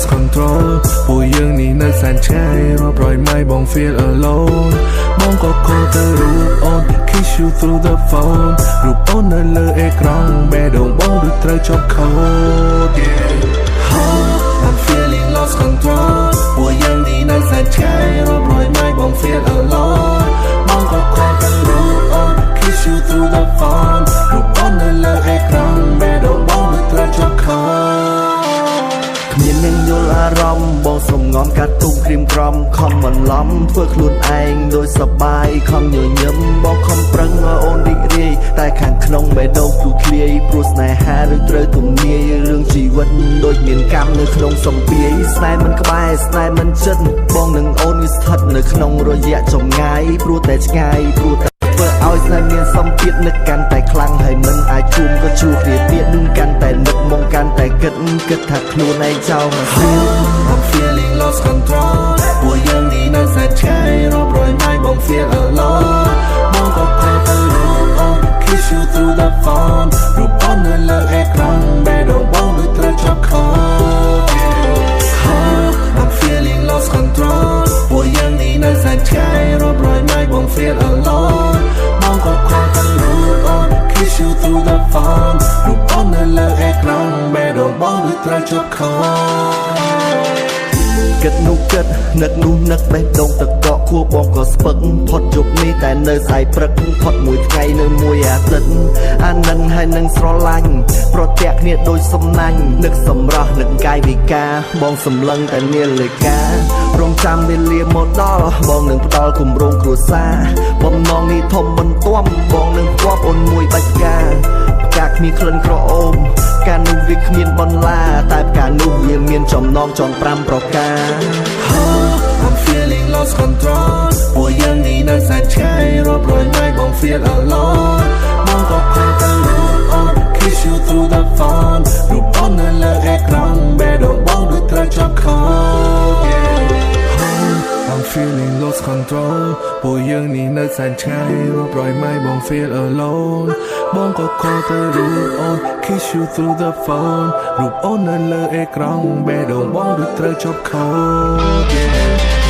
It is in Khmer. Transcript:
lost control ពួកយើងនេះនៅសែនឆ្ងាយរាប់រយម៉ៃបង feel alone បងក៏ខលទៅរូបអូន kiss you through the phone រូបអូននៅលើអេក្រង់បេះដូងបងដូចត្រូវជាប់ខូត I'm feeling lost control ពួកយើងនេះនៅសែនឆ្ងាយរាប់រយម៉ៃបង feel alone បងក៏ខលទៅរូបអូន kiss you through the phone រូបអូននៅលើអេក្រង់បេះដូងបងដូចត្រូវជាប់ខូត គ្មាននឹងយល់អារម្មណ៍បងស្រងំកាត់ទុំគ្រីមក្រំខំបន្លំធ្វើខ្លួនឯងដូចសបាយខំញញឹមបងខំប្រឹងឲ្យអូនរីករាយតែខាងក្នុងបេះដូងទូធ្លាយព្រោះស្នេហាដូចត្រូវទំនាយរឿងជីវិតដូចមានកម្មនៅក្នុងសម្ពាយស្នេហ៍មិនក្បែរស្នេហ៍មិនចិត្តបងនឹងអូនវាស្ថិតនៅក្នុងរយៈចម្ងាយព្រោះតែឆ្ងាយព្រោះតែធ្វើឲ្យស្នេហ៍មានសម្ពាធនឹកកាន់តែខ្លាំងហើយមិនអាចជួបក៏ជួបគ្នាទៀតកាន់តែនឹកមកកាន់តែគិតថាខ្លួនឯងចោលមក I'm feeling lost control ពួកយើងនេះនៅសែនឆ្ងាយរាប់រយម៉ៃបង feel alone បងក៏ខលទៅរូបអូន kiss you through the phone រូបអូននៅលើអេក្រង់បេះដូងបងដូចត្រូវជាប់ខូត I'm feeling lost control ពួកយើងនេះនៅសែនឆ្ងាយរាប់រយម៉ៃបង feel alone បងក៏ខលទៅរូបអូន kiss you through the phone រូបអូននៅលើអេក្រង់បេះដូងបងដូចត្រូវជាប់ខូត គិតនោះគិតនឹកនោះនឹកបេះដូងទឹកកកខួរបងក៏ស្ពឹកផុតយប់នេះតែនៅស្អែកព្រឹកផុតមួយថ្ងៃនៅមួយអាទិត្យអានឹងហើយនឹងស្រឡាញ់ប្រទះគ្នាដូចសំណាញ់នឹកសម្រស់នឹកកាយវិការបងសម្លឹងតែនាឡិការងចាំវេលាមកដល់បងនឹងផ្ដល់គម្រោងគ្រួសារបំណងនេះធំបន្ទាប់បងនឹងផ្គាប់អូនមួយបាច់ការផ្កាគ្មានក្លិនក្រអូបការនោះវាគ្មានបន្លាតែផ្កានោះវាមានចំណងចង5ប្រការ I'm feeling lost control ពួកយើងនេះនៅសែនឆ្ងាយរាប់រយម៉ៃបង feel alone បងក៏ខលទៅរូបអូន kiss you through the phone រូបអូននៅលើអេក្រង់បេះដូងបងដូចត្រូវជាប់ខូត I'm feeling lost control ពួកយើងនេះនៅសែនឆ្ងាយរាប់រយម៉ៃបង feel alone បងក៏ខលទៅរូបអូន kiss you through the phone រូបអូននៅលើអេក្រង់បេះដូងបងដូចត្រូវជាប់ខូត